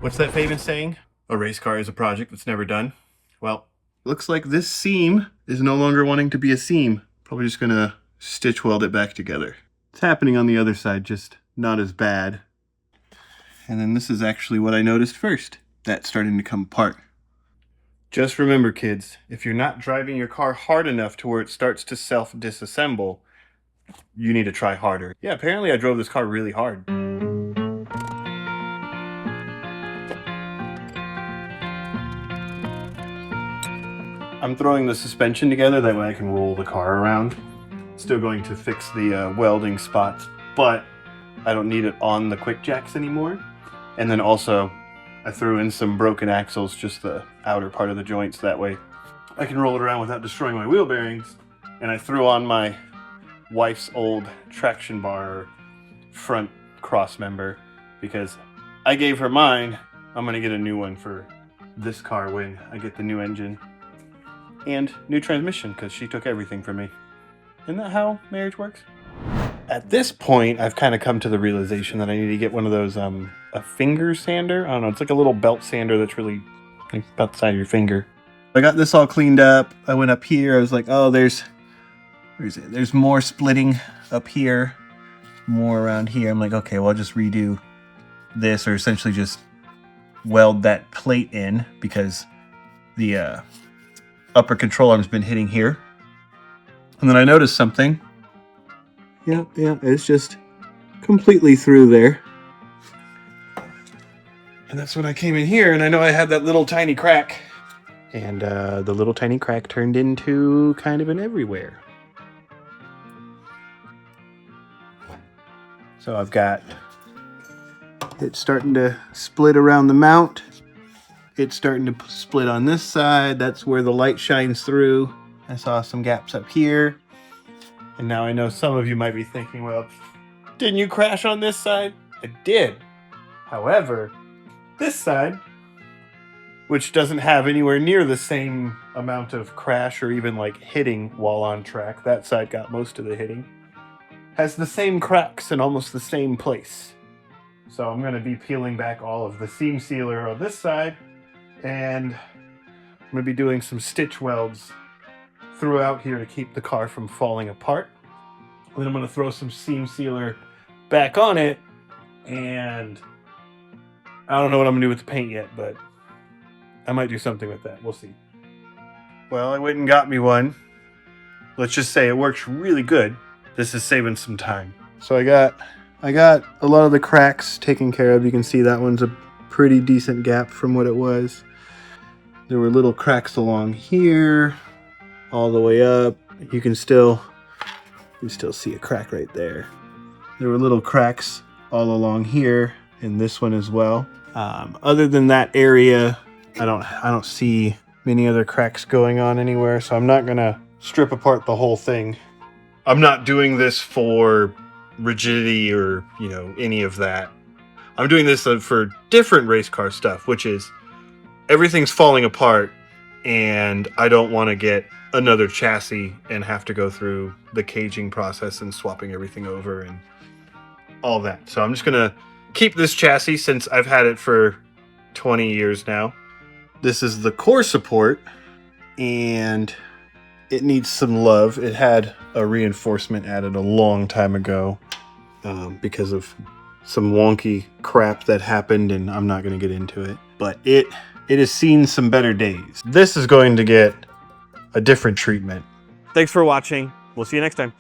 What's that famous saying? A race car is a project that's never done. Well, looks like this seam is no longer wanting to be a seam. Probably just gonna stitch weld it back together. It's happening on the other side, just not as bad. And then this is actually what I noticed first. That's starting to come apart. Just remember, kids, if you're not driving your car hard enough to where it starts to self-disassemble, you need to try harder. Yeah, apparently I drove this car really hard. I'm throwing the suspension together, that way I can roll the car around. Still going to fix the welding spots, but I don't need it on the quick jacks anymore. And then also, I threw in some broken axles, just the outer part of the joints, that way I can roll it around without destroying my wheel bearings. And I threw on my wife's old traction bar front cross member because I gave her mine. I'm gonna get a new one for this car when I get the new engine and new transmission because she took everything from me. Isn't that how marriage works? At this point, I've kind of come to the realization that I need to get one of those, a finger sander. I don't know, it's like a little belt sander that's really like about the size of your finger. I got this all cleaned up. I went up here. I was like, oh, there's more splitting up here, more around here. I'm like, okay, well, I'll just redo this, or essentially just weld that plate in because the upper control arm's been hitting here. And then I noticed something. Yeah, it's just completely through there. And that's when I came in here, and I know I had that little tiny crack. And the little tiny crack turned into kind of an everywhere. So I've got it starting to split around the mount. It's starting to split on this side. That's where the light shines through. I saw some gaps up here. And now I know some of you might be thinking, well, didn't you crash on this side? I did. However, this side, which doesn't have anywhere near the same amount of crash or even like hitting while on track, that side got most of the hitting, has the same cracks in almost the same place. So I'm going to be peeling back all of the seam sealer on this side, and I'm going to be doing some stitch welds throughout here to keep the car from falling apart. Then I'm going to throw some seam sealer back on it, and I don't know what I'm going to do with the paint yet, but I might do something with that. We'll see. Well, I went and got me one. Let's just say it works really good. This is saving some time. So I got a lot of the cracks taken care of. You can see that one's a pretty decent gap from what it was. There were little cracks along here, all the way up. You can still see a crack right there. There were little cracks all along here in this one as well. Other than that area, I don't see many other cracks going on anywhere, so I'm not gonna strip apart the whole thing. I'm not doing this for rigidity or, you know, any of that. I'm doing this for different race car stuff, which is everything's falling apart and I don't want to get another chassis and have to go through the caging process and swapping everything over and all that. So I'm just gonna keep this chassis since I've had it for 20 years now. This is the core support and it needs some love. It had a reinforcement added a long time ago because of some wonky crap that happened, and I'm not going to get into it. But it has seen some better days. This is going to get a different treatment. Thanks for watching. We'll see you next time.